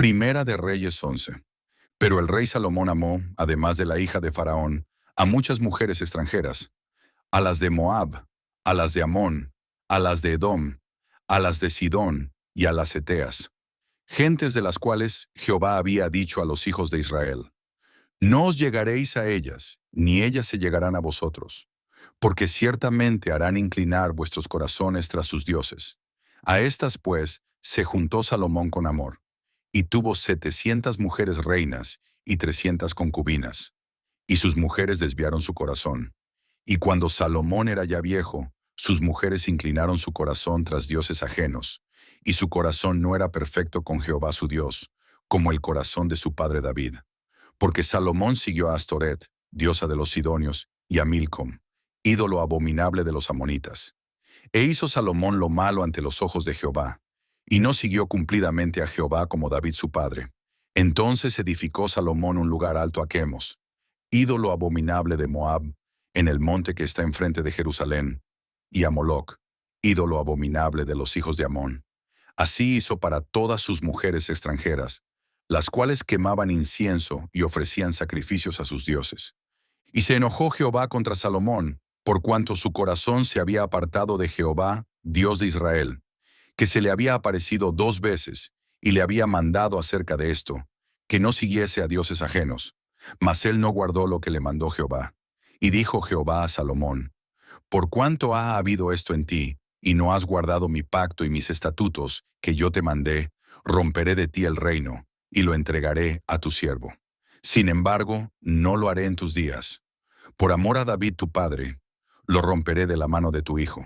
Primera de Reyes 11. Pero el rey Salomón amó, además de la hija de Faraón, a muchas mujeres extranjeras, a las de Moab, a las de Amón, a las de Edom, a las de Sidón y a las Eteas, gentes de las cuales Jehová había dicho a los hijos de Israel: No os llegaréis a ellas, ni ellas se llegarán a vosotros, porque ciertamente harán inclinar vuestros corazones tras sus dioses. A estas, pues, se juntó Salomón con amor, y tuvo 700 mujeres reinas y 300 concubinas, y sus mujeres desviaron su corazón. Y cuando Salomón era ya viejo, sus mujeres inclinaron su corazón tras dioses ajenos, y su corazón no era perfecto con Jehová su Dios, como el corazón de su padre David. Porque Salomón siguió a Astoret, diosa de los sidonios, y a Milcom, ídolo abominable de los amonitas. E hizo Salomón lo malo ante los ojos de Jehová, y no siguió cumplidamente a Jehová como David su padre. Entonces edificó Salomón un lugar alto a Quemos, ídolo abominable de Moab, en el monte que está enfrente de Jerusalén, y a Moloc, ídolo abominable de los hijos de Amón. Así hizo para todas sus mujeres extranjeras, las cuales quemaban incienso y ofrecían sacrificios a sus dioses. Y se enojó Jehová contra Salomón, por cuanto su corazón se había apartado de Jehová, Dios de Israel, que se le había aparecido 2 veces, y le había mandado acerca de esto, que no siguiese a dioses ajenos. Mas él no guardó lo que le mandó Jehová. Y dijo Jehová a Salomón: Por cuanto ha habido esto en ti, y no has guardado mi pacto y mis estatutos, que yo te mandé, romperé de ti el reino, y lo entregaré a tu siervo. Sin embargo, no lo haré en tus días. Por amor a David tu padre, lo romperé de la mano de tu hijo.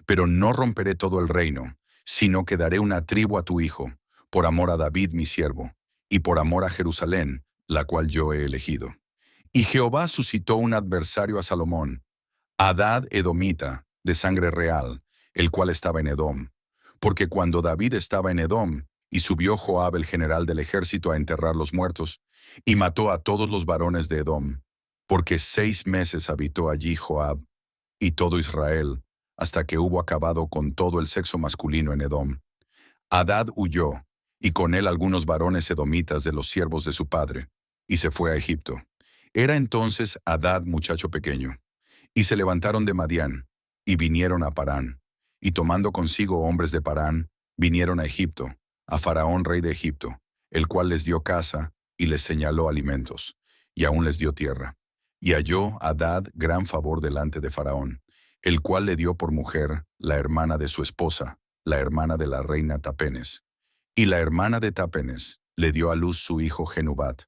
Pero no romperé todo el reino, sino que daré una tribu a tu hijo, por amor a David mi siervo, y por amor a Jerusalén, la cual yo he elegido. Y Jehová suscitó un adversario a Salomón, Hadad edomita, de sangre real, el cual estaba en Edom. Porque cuando David estaba en Edom, y subió Joab el general del ejército a enterrar los muertos, y mató a todos los varones de Edom, porque 6 meses habitó allí Joab, y todo Israel, hasta que hubo acabado con todo el sexo masculino en Edom. Hadad huyó, y con él algunos varones edomitas de los siervos de su padre, y se fue a Egipto. Era entonces Hadad muchacho pequeño. Y se levantaron de Madián, y vinieron a Parán, y tomando consigo hombres de Parán, vinieron a Egipto, a Faraón rey de Egipto, el cual les dio casa, y les señaló alimentos, y aún les dio tierra. Y halló Hadad gran favor delante de Faraón, el cual le dio por mujer la hermana de su esposa, la hermana de la reina Tapenes. Y la hermana de Tapenes le dio a luz su hijo Genubat,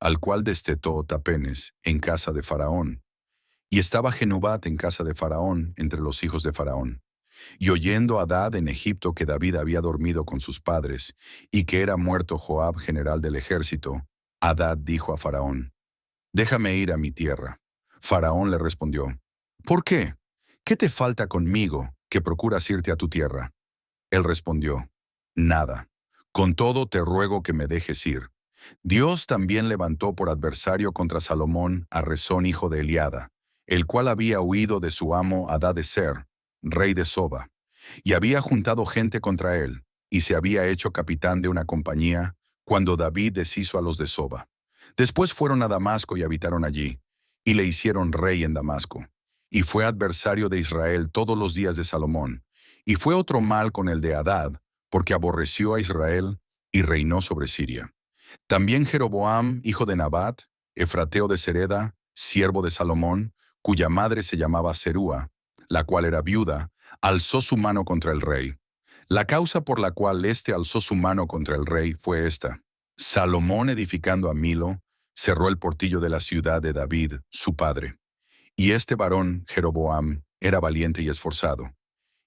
al cual destetó Tapenes en casa de Faraón. Y estaba Genubat en casa de Faraón entre los hijos de Faraón. Y oyendo Hadad en Egipto que David había dormido con sus padres, y que era muerto Joab general del ejército, Hadad dijo a Faraón: Déjame ir a mi tierra. Faraón le respondió: ¿Por qué? ¿Qué te falta conmigo, que procuras irte a tu tierra? Él respondió: Nada. Con todo te ruego que me dejes ir. Dios también levantó por adversario contra Salomón a Rezón hijo de Eliada, el cual había huido de su amo Hadadezer, rey de Soba, y había juntado gente contra él, y se había hecho capitán de una compañía, cuando David deshizo a los de Soba. Después fueron a Damasco y habitaron allí, y le hicieron rey en Damasco. Y fue adversario de Israel todos los días de Salomón. Y fue otro mal con el de Hadad, porque aborreció a Israel y reinó sobre Siria. También Jeroboam, hijo de Nabat, efrateo de Sereda, siervo de Salomón, cuya madre se llamaba Serúa, la cual era viuda, alzó su mano contra el rey. La causa por la cual éste alzó su mano contra el rey fue esta: Salomón, edificando a Milo, cerró el portillo de la ciudad de David, su padre. Y este varón, Jeroboam, era valiente y esforzado.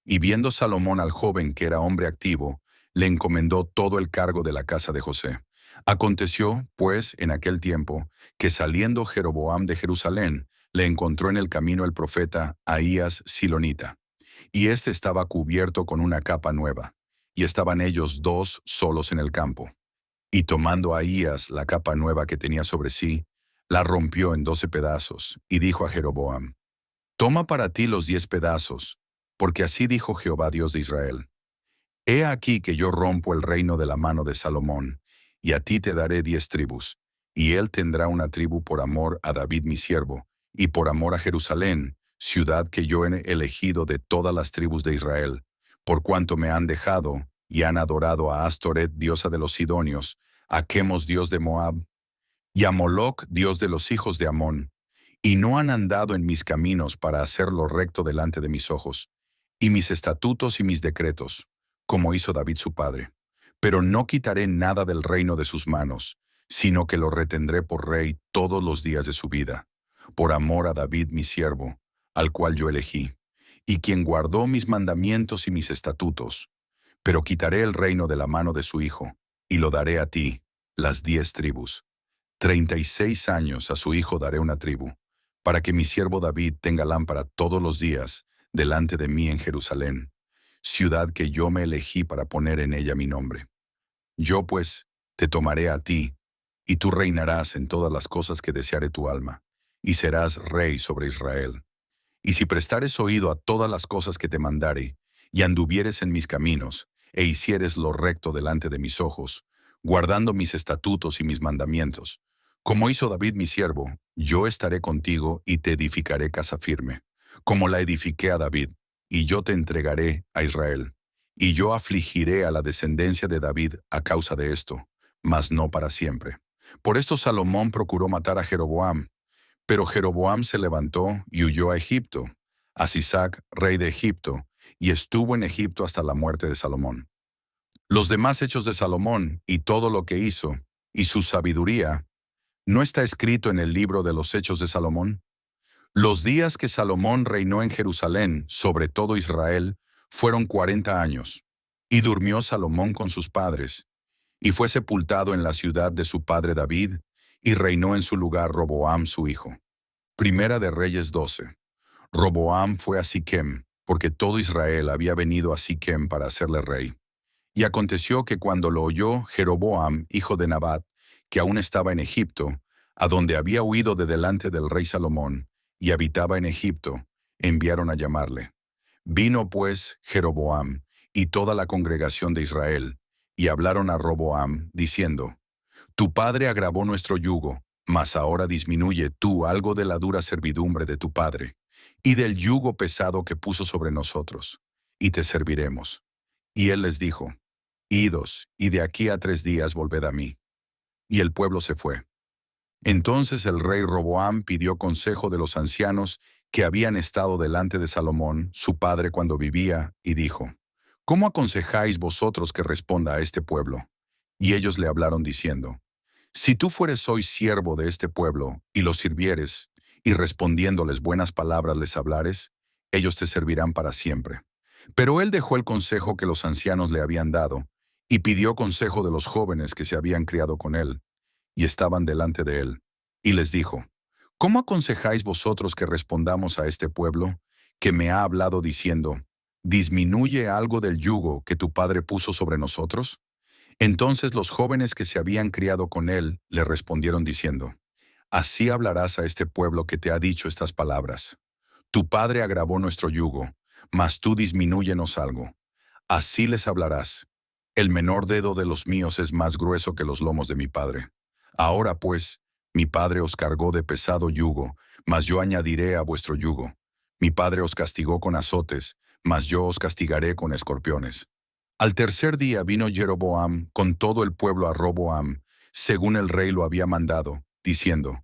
Y viendo Salomón al joven que era hombre activo, le encomendó todo el cargo de la casa de José. Aconteció, pues, en aquel tiempo, que saliendo Jeroboam de Jerusalén, le encontró en el camino el profeta Ahías Silonita. Y éste estaba cubierto con una capa nueva, y estaban ellos 2 solos en el campo. Y tomando Ahías la capa nueva que tenía sobre sí, la rompió en 12 pedazos, y dijo a Jeroboam: Toma para ti los 10 pedazos, porque así dijo Jehová Dios de Israel: He aquí que yo rompo el reino de la mano de Salomón, y a ti te daré 10 tribus. Y él tendrá una tribu por amor a David mi siervo, y por amor a Jerusalén, ciudad que yo he elegido de todas las tribus de Israel, por cuanto me han dejado, y han adorado a Astoret, diosa de los Sidonios, a Chemos, dios de Moab, y a Moloc, dios de los hijos de Amón, y no han andado en mis caminos para hacer lo recto delante de mis ojos, y mis estatutos y mis decretos, como hizo David su padre. Pero no quitaré nada del reino de sus manos, sino que lo retendré por rey todos los días de su vida, por amor a David mi siervo, al cual yo elegí, y quien guardó mis mandamientos y mis estatutos. Pero quitaré el reino de la mano de su hijo, y lo daré a ti, las 10 tribus. 36 años a su hijo daré una tribu, para que mi siervo David tenga lámpara todos los días delante de mí en Jerusalén, ciudad que yo me elegí para poner en ella mi nombre. Yo pues te tomaré a ti, y tú reinarás en todas las cosas que deseare tu alma, y serás rey sobre Israel. Y si prestares oído a todas las cosas que te mandare, y anduvieres en mis caminos, e hicieres lo recto delante de mis ojos, guardando mis estatutos y mis mandamientos, como hizo David mi siervo, yo estaré contigo y te edificaré casa firme, como la edifiqué a David, y yo te entregaré a Israel. Y yo afligiré a la descendencia de David a causa de esto, mas no para siempre. Por esto Salomón procuró matar a Jeroboam, pero Jeroboam se levantó y huyó a Egipto, a Sisac, rey de Egipto, y estuvo en Egipto hasta la muerte de Salomón. Los demás hechos de Salomón y todo lo que hizo, y su sabiduría, ¿no está escrito en el libro de los hechos de Salomón? Los días que Salomón reinó en Jerusalén sobre todo Israel fueron 40 años, y durmió Salomón con sus padres, y fue sepultado en la ciudad de su padre David, y reinó en su lugar Roboam su hijo. Primera de Reyes 12. Roboam fue a Siquem, porque todo Israel había venido a Siquem para hacerle rey. Y aconteció que cuando lo oyó Jeroboam, hijo de Nabat, que aún estaba en Egipto, a donde había huido de delante del rey Salomón, y habitaba en Egipto, enviaron a llamarle. Vino pues Jeroboam y toda la congregación de Israel, y hablaron a Roboam, diciendo, Tu padre agravó nuestro yugo, mas ahora disminuye tú algo de la dura servidumbre de tu padre, y del yugo pesado que puso sobre nosotros, y te serviremos. Y él les dijo, Idos, y de aquí a 3 días volved a mí. Y el pueblo se fue. Entonces el rey Roboam pidió consejo de los ancianos que habían estado delante de Salomón, su padre, cuando vivía, y dijo, ¿Cómo aconsejáis vosotros que responda a este pueblo? Y ellos le hablaron diciendo, Si tú fueres hoy siervo de este pueblo, y los sirvieres, y respondiéndoles buenas palabras les hablares, ellos te servirán para siempre. Pero él dejó el consejo que los ancianos le habían dado, y pidió consejo de los jóvenes que se habían criado con él, y estaban delante de él, y les dijo, ¿Cómo aconsejáis vosotros que respondamos a este pueblo, que me ha hablado diciendo, ¿disminuye algo del yugo que tu padre puso sobre nosotros? Entonces los jóvenes que se habían criado con él le respondieron diciendo, Así hablarás a este pueblo que te ha dicho estas palabras. Tu padre agravó nuestro yugo, mas tú disminúyenos algo. Así les hablarás. El menor dedo de los míos es más grueso que los lomos de mi padre. Ahora pues, mi padre os cargó de pesado yugo, mas yo añadiré a vuestro yugo. Mi padre os castigó con azotes, mas yo os castigaré con escorpiones. Al tercer día vino Jeroboam con todo el pueblo a Roboam, según el rey lo había mandado, diciendo,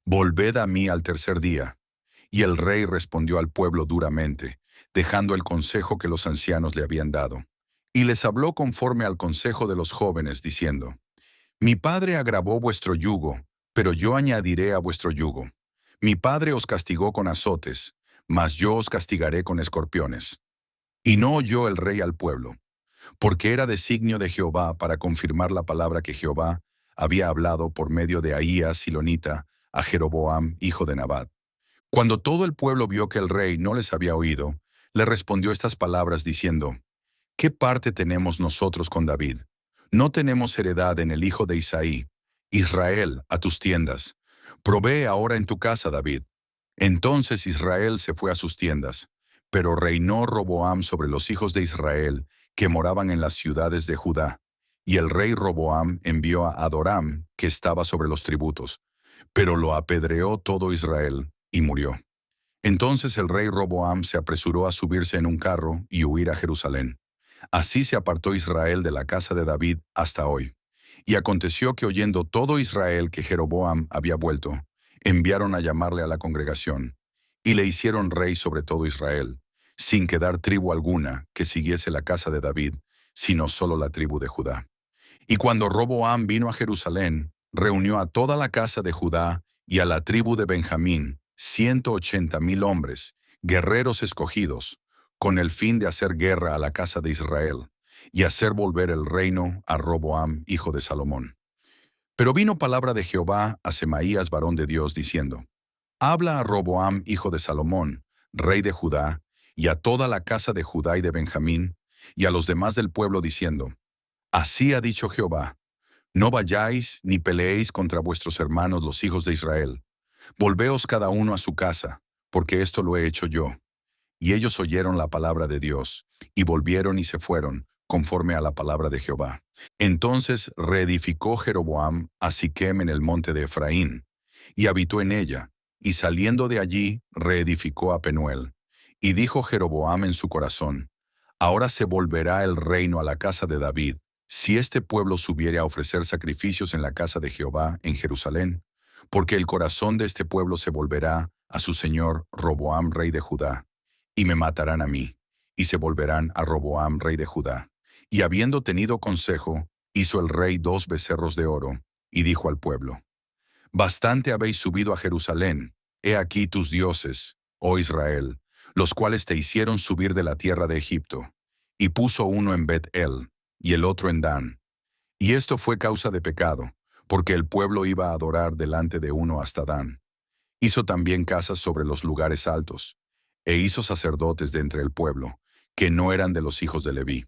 Volved a mí al tercer día. Y el rey respondió al pueblo duramente, dejando el consejo que los ancianos le habían dado. Y les habló conforme al consejo de los jóvenes, diciendo, Mi padre agravó vuestro yugo, pero yo añadiré a vuestro yugo. Mi padre os castigó con azotes, mas yo os castigaré con escorpiones. Y no oyó el rey al pueblo, porque era designio de Jehová para confirmar la palabra que Jehová había hablado por medio de Ahías Silonita a Jeroboam, hijo de Nabat. Cuando todo el pueblo vio que el rey no les había oído, le respondió estas palabras diciendo, ¿Qué parte tenemos nosotros con David? No tenemos heredad en el hijo de Isaí. Israel, a tus tiendas. Provee ahora en tu casa, David. Entonces Israel se fue a sus tiendas, pero reinó Roboam sobre los hijos de Israel, que moraban en las ciudades de Judá. Y el rey Roboam envió a Adoram, que estaba sobre los tributos, pero lo apedreó todo Israel, y murió. Entonces el rey Roboam se apresuró a subirse en un carro y huir a Jerusalén. Así se apartó Israel de la casa de David hasta hoy. Y aconteció que oyendo todo Israel que Jeroboam había vuelto, enviaron a llamarle a la congregación, y le hicieron rey sobre todo Israel, sin quedar tribu alguna que siguiese la casa de David, sino solo la tribu de Judá. Y cuando Roboam vino a Jerusalén, reunió a toda la casa de Judá y a la tribu de Benjamín, 180,000 hombres, guerreros escogidos, con el fin de hacer guerra a la casa de Israel, y hacer volver el reino a Roboam, hijo de Salomón. Pero vino palabra de Jehová a Semaías, varón de Dios, diciendo: Habla a Roboam, hijo de Salomón, rey de Judá, y a toda la casa de Judá y de Benjamín, y a los demás del pueblo, diciendo: Así ha dicho Jehová: No vayáis ni peleéis contra vuestros hermanos los hijos de Israel. Volveos cada uno a su casa, porque esto lo he hecho yo. Y ellos oyeron la palabra de Dios, y volvieron y se fueron, conforme a la palabra de Jehová. Entonces reedificó Jeroboam a Siquem en el monte de Efraín, y habitó en ella, y saliendo de allí reedificó a Penuel. Y dijo Jeroboam en su corazón: Ahora se volverá el reino a la casa de David, si este pueblo subiere a ofrecer sacrificios en la casa de Jehová en Jerusalén, porque el corazón de este pueblo se volverá a su señor Roboam, rey de Judá, y me matarán a mí, y se volverán a Roboam, rey de Judá. Y habiendo tenido consejo, hizo el rey 2 becerros de oro, y dijo al pueblo: Bastante habéis subido a Jerusalén, he aquí tus dioses, oh Israel, los cuales te hicieron subir de la tierra de Egipto. Y puso uno en Bet-El, y el otro en Dan. Y esto fue causa de pecado, porque el pueblo iba a adorar delante de uno hasta Dan. Hizo también casas sobre los lugares altos, e hizo sacerdotes de entre el pueblo, que no eran de los hijos de Leví.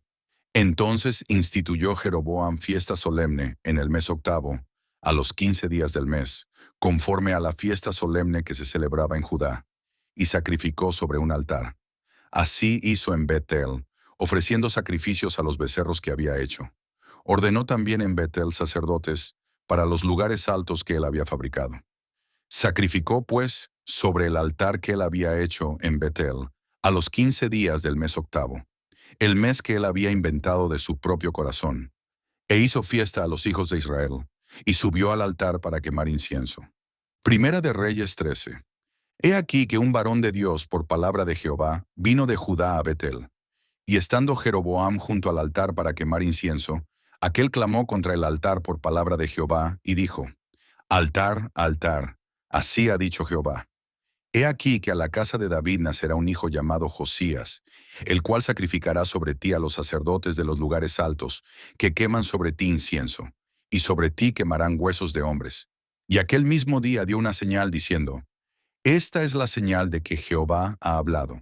Entonces instituyó Jeroboam fiesta solemne en el mes octavo, a los 15 días del mes, conforme a la fiesta solemne que se celebraba en Judá, y sacrificó sobre un altar. Así hizo en Bet-El, ofreciendo sacrificios a los becerros que había hecho. Ordenó también en Bet-El sacerdotes para los lugares altos que él había fabricado. Sacrificó, pues, sobre el altar que él había hecho en Bet-El, a los 15 días del mes octavo, el mes que él había inventado de su propio corazón, e hizo fiesta a los hijos de Israel, y subió al altar para quemar incienso. Primera de Reyes 13. He aquí que un varón de Dios por palabra de Jehová vino de Judá a Bet-El, y estando Jeroboam junto al altar para quemar incienso, aquel clamó contra el altar por palabra de Jehová, y dijo: Altar, altar, así ha dicho Jehová. He aquí que a la casa de David nacerá un hijo llamado Josías, el cual sacrificará sobre ti a los sacerdotes de los lugares altos, que queman sobre ti incienso, y sobre ti quemarán huesos de hombres. Y aquel mismo día dio una señal diciendo: Esta es la señal de que Jehová ha hablado.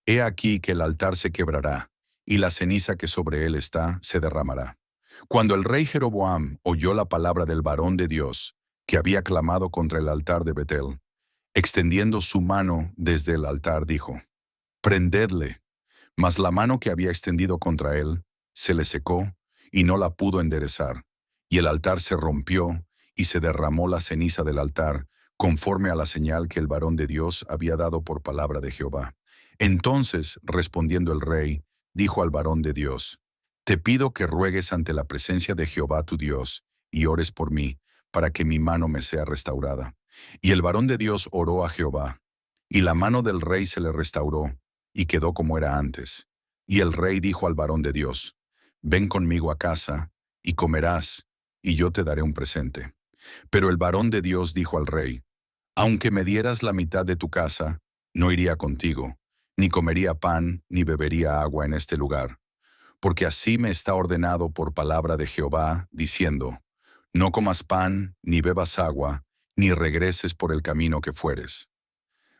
He aquí que el altar se quebrará, y la ceniza que sobre él está se derramará. Cuando el rey Jeroboam oyó la palabra del varón de Dios, que había clamado contra el altar de Betel, extendiendo su mano desde el altar, dijo: Prendedle. Mas la mano que había extendido contra él se le secó, y no la pudo enderezar. Y el altar se rompió, y se derramó la ceniza del altar, conforme a la señal que el varón de Dios había dado por palabra de Jehová. Entonces, respondiendo el rey, dijo al varón de Dios: Te pido que ruegues ante la presencia de Jehová tu Dios, y ores por mí, para que mi mano me sea restaurada. Y el varón de Dios oró a Jehová, y la mano del rey se le restauró, y quedó como era antes. Y el rey dijo al varón de Dios: Ven conmigo a casa, y comerás, y yo te daré un presente. Pero el varón de Dios dijo al rey: Aunque me dieras la mitad de tu casa, no iría contigo, ni comería pan, ni bebería agua en este lugar. Porque así me está ordenado por palabra de Jehová, diciendo: No comas pan, ni bebas agua, ni regreses por el camino que fueres.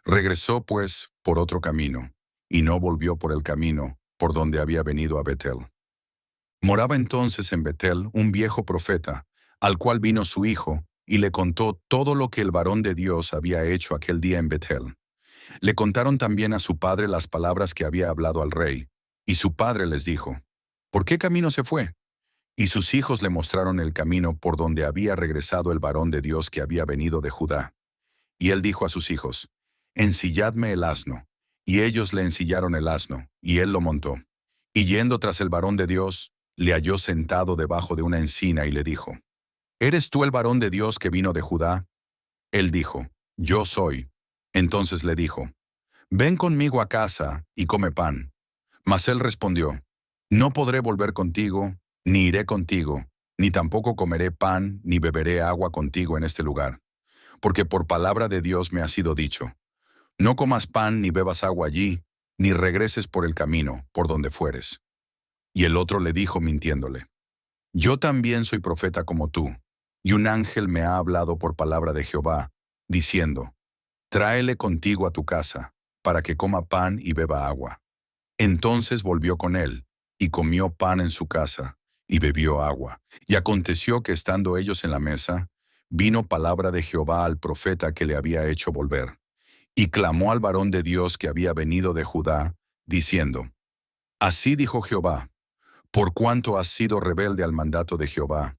Regresó, pues, por otro camino, y no volvió por el camino por donde había venido a Betel. Moraba entonces en Betel un viejo profeta, al cual vino su hijo, y le contó todo lo que el varón de Dios había hecho aquel día en Betel. Le contaron también a su padre las palabras que había hablado al rey, y su padre les dijo: ¿Por qué camino se fue? Y sus hijos le mostraron el camino por donde había regresado el varón de Dios que había venido de Judá. Y él dijo a sus hijos, «Ensilladme el asno». Y ellos le ensillaron el asno, y él lo montó. Y yendo tras el varón de Dios, le halló sentado debajo de una encina y le dijo, «¿Eres tú el varón de Dios que vino de Judá?» Él dijo, «Yo soy». Entonces le dijo, «Ven conmigo a casa y come pan». Mas él respondió, «No podré volver contigo, ni iré contigo, ni tampoco comeré pan, ni beberé agua contigo en este lugar. Porque por palabra de Dios me ha sido dicho, no comas pan ni bebas agua allí, ni regreses por el camino, por donde fueres». Y el otro le dijo mintiéndole, «Yo también soy profeta como tú, y un ángel me ha hablado por palabra de Jehová, diciendo, tráele contigo a tu casa, para que coma pan y beba agua». Entonces volvió con él, y comió pan en su casa, y bebió agua. Y aconteció que estando ellos en la mesa, vino palabra de Jehová al profeta que le había hecho volver. Y clamó al varón de Dios que había venido de Judá, diciendo, «Así dijo Jehová, por cuanto has sido rebelde al mandato de Jehová,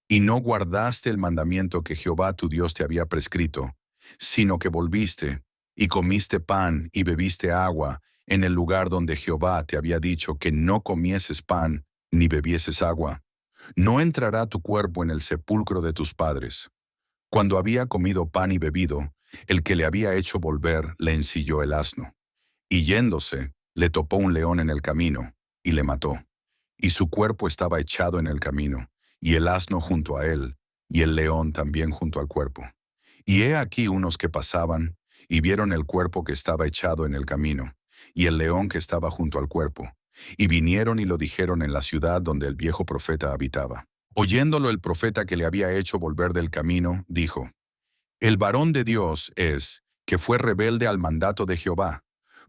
y no guardaste el mandamiento que Jehová tu Dios te había prescrito, sino que volviste, y comiste pan y bebiste agua en el lugar donde Jehová te había dicho que no comieses pan ni bebieses agua, no entrará tu cuerpo en el sepulcro de tus padres». Cuando había comido pan y bebido, el que le había hecho volver le ensilló el asno. Y yéndose, le topó un león en el camino, y le mató. Y su cuerpo estaba echado en el camino, y el asno junto a él, y el león también junto al cuerpo. Y he aquí unos que pasaban, y vieron el cuerpo que estaba echado en el camino, y el león que estaba junto al cuerpo. Y vinieron y lo dijeron en la ciudad donde el viejo profeta habitaba. Oyéndolo el profeta que le había hecho volver del camino, dijo, «El varón de Dios es, que fue rebelde al mandato de Jehová.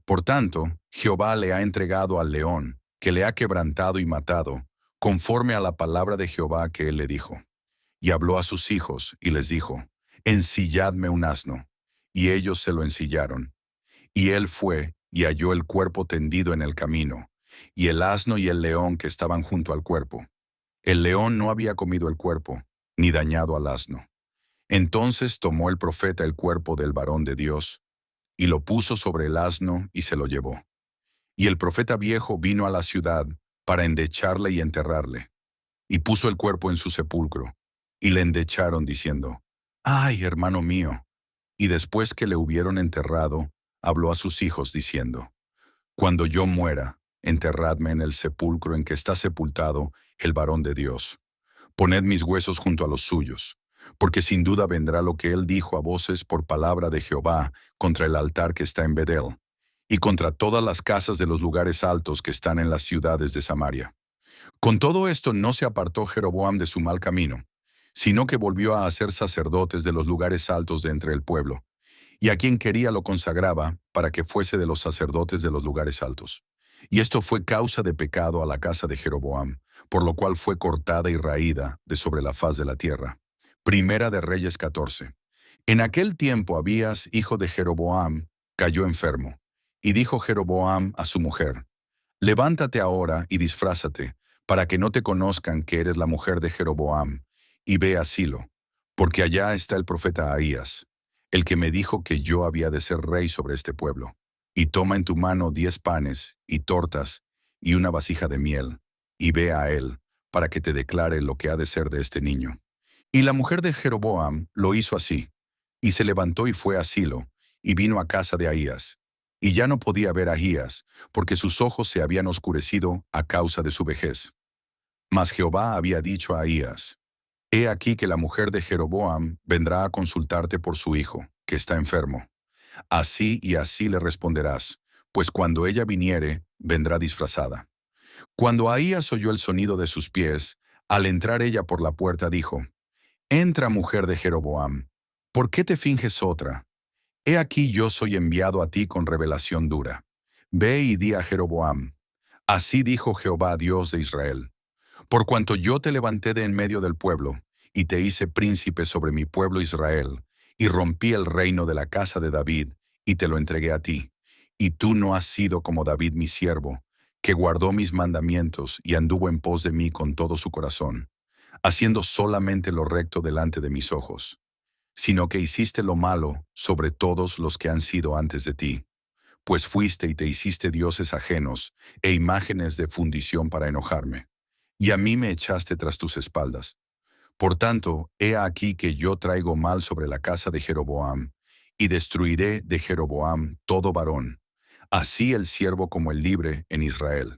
Por tanto, Jehová le ha entregado al león, que le ha quebrantado y matado, conforme a la palabra de Jehová que él le dijo». Y habló a sus hijos, y les dijo, «Ensilladme un asno». Y ellos se lo ensillaron. Y él fue, y halló el cuerpo tendido en el camino, y el asno y el león que estaban junto al cuerpo. El león no había comido el cuerpo, ni dañado al asno. Entonces tomó el profeta el cuerpo del varón de Dios, y lo puso sobre el asno y se lo llevó. Y el profeta viejo vino a la ciudad para endecharle y enterrarle. Y puso el cuerpo en su sepulcro, y le endecharon diciendo, «Ay, hermano mío». Y después que le hubieron enterrado, habló a sus hijos diciendo, «Cuando yo muera, enterradme en el sepulcro en que está sepultado el varón de Dios. Poned mis huesos junto a los suyos, porque sin duda vendrá lo que él dijo a voces por palabra de Jehová contra el altar que está en Bedel, y contra todas las casas de los lugares altos que están en las ciudades de Samaria». Con todo esto no se apartó Jeroboam de su mal camino, sino que volvió a hacer sacerdotes de los lugares altos de entre el pueblo, y a quien quería lo consagraba para que fuese de los sacerdotes de los lugares altos. Y esto fue causa de pecado a la casa de Jeroboam, por lo cual fue cortada y raída de sobre la faz de la tierra. Primera de Reyes 14. En aquel tiempo Abías, hijo de Jeroboam, cayó enfermo, y dijo Jeroboam a su mujer, «Levántate ahora y disfrázate, para que no te conozcan que eres la mujer de Jeroboam, y ve a Silo, porque allá está el profeta Ahías, el que me dijo que yo había de ser rey sobre este pueblo. Y toma en tu mano 10 panes y tortas y una vasija de miel, y ve a él, para que te declare lo que ha de ser de este niño». Y la mujer de Jeroboam lo hizo así, y se levantó y fue a Silo, y vino a casa de Ahías. Y ya no podía ver a Ahías, porque sus ojos se habían oscurecido a causa de su vejez. Mas Jehová había dicho a Ahías, «He aquí que la mujer de Jeroboam vendrá a consultarte por su hijo, que está enfermo. Así y así le responderás, pues cuando ella viniere, vendrá disfrazada». Cuando Ahías oyó el sonido de sus pies, al entrar ella por la puerta dijo, «Entra, mujer de Jeroboam, ¿por qué te finges otra? He aquí yo soy enviado a ti con revelación dura. Ve y di a Jeroboam, así dijo Jehová Dios de Israel, por cuanto yo te levanté de en medio del pueblo, y te hice príncipe sobre mi pueblo Israel, y rompí el reino de la casa de David, y te lo entregué a ti. Y tú no has sido como David mi siervo, que guardó mis mandamientos y anduvo en pos de mí con todo su corazón, haciendo solamente lo recto delante de mis ojos, sino que hiciste lo malo sobre todos los que han sido antes de ti, pues fuiste y te hiciste dioses ajenos e imágenes de fundición para enojarme, y a mí me echaste tras tus espaldas. Por tanto, he aquí que yo traigo mal sobre la casa de Jeroboam, y destruiré de Jeroboam todo varón, así el siervo como el libre en Israel.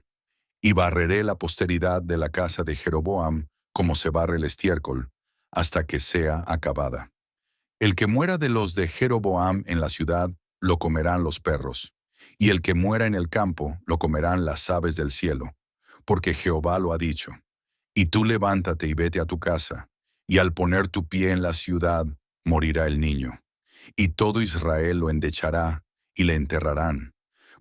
Y barreré la posteridad de la casa de Jeroboam como se barre el estiércol, hasta que sea acabada. El que muera de los de Jeroboam en la ciudad, lo comerán los perros, y el que muera en el campo, lo comerán las aves del cielo, porque Jehová lo ha dicho. Y tú levántate y vete a tu casa, y al poner tu pie en la ciudad, morirá el niño. Y todo Israel lo endechará, y le enterrarán,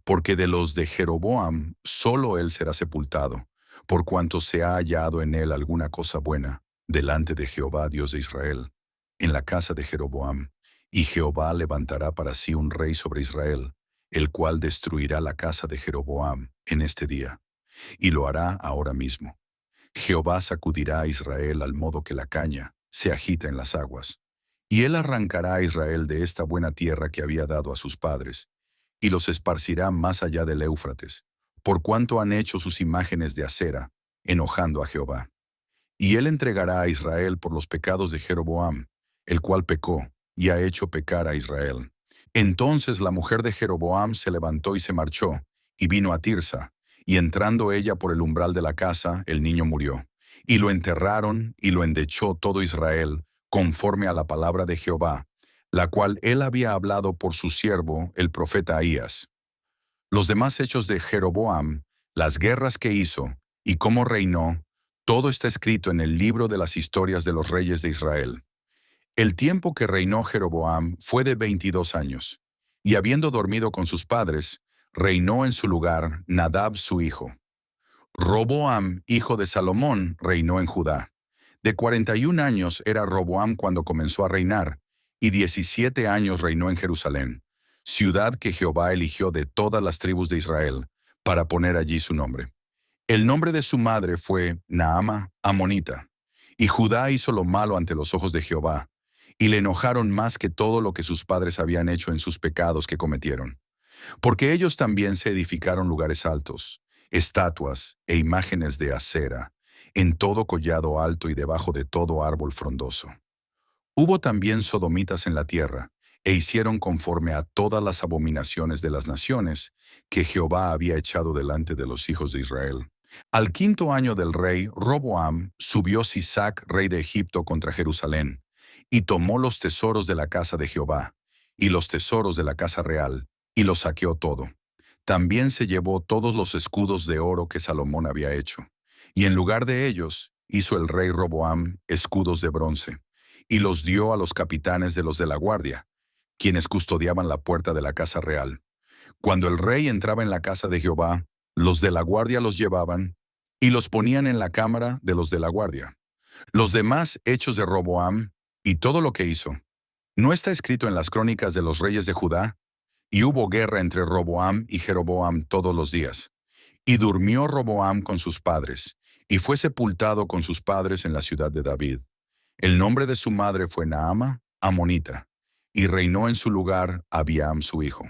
porque de los de Jeroboam solo él será sepultado, por cuanto se ha hallado en él alguna cosa buena, delante de Jehová Dios de Israel, en la casa de Jeroboam. Y Jehová levantará para sí un rey sobre Israel, el cual destruirá la casa de Jeroboam en este día, y lo hará ahora mismo. Jehová sacudirá a Israel al modo que la caña se agita en las aguas, y él arrancará a Israel de esta buena tierra que había dado a sus padres, y los esparcirá más allá del Éufrates, por cuanto han hecho sus imágenes de acera, enojando a Jehová. Y él entregará a Israel por los pecados de Jeroboam, el cual pecó, y ha hecho pecar a Israel. Entonces la mujer de Jeroboam se levantó y se marchó, y vino a Tirsa, y entrando ella por el umbral de la casa, el niño murió. Y lo enterraron, y lo endechó todo Israel, conforme a la palabra de Jehová, la cual él había hablado por su siervo, el profeta Ahías. Los demás hechos de Jeroboam, las guerras que hizo, y cómo reinó, todo está escrito en el libro de las historias de los reyes de Israel. El tiempo que reinó Jeroboam fue de 22 años, y habiendo dormido con sus padres, reinó en su lugar Nadab su hijo. Roboam, hijo de Salomón, reinó en Judá. De 41 años era Roboam cuando comenzó a reinar, y 17 años reinó en Jerusalén, ciudad que Jehová eligió de todas las tribus de Israel, para poner allí su nombre. El nombre de su madre fue Naama Amonita, y Judá hizo lo malo ante los ojos de Jehová, y le enojaron más que todo lo que sus padres habían hecho en sus pecados que cometieron. Porque ellos también se edificaron lugares altos, estatuas e imágenes de acera, en todo collado alto y debajo de todo árbol frondoso. Hubo también sodomitas en la tierra, e hicieron conforme a todas las abominaciones de las naciones que Jehová había echado delante de los hijos de Israel. Al quinto año del rey Roboam subió Sisac, rey de Egipto, contra Jerusalén, y tomó los tesoros de la casa de Jehová, y los tesoros de la casa real, y lo saqueó todo. También se llevó todos los escudos de oro que Salomón había hecho, y en lugar de ellos hizo el rey Roboam escudos de bronce, y los dio a los capitanes de los de la guardia, quienes custodiaban la puerta de la casa real. Cuando el rey entraba en la casa de Jehová, los de la guardia los llevaban y los ponían en la cámara de los de la guardia. Los demás hechos de Roboam y todo lo que hizo, ¿no está escrito en las crónicas de los reyes de Judá? Y hubo guerra entre Roboam y Jeroboam todos los días. Y durmió Roboam con sus padres, y fue sepultado con sus padres en la ciudad de David. El nombre de su madre fue Naama Amonita, y reinó en su lugar Abiam su hijo.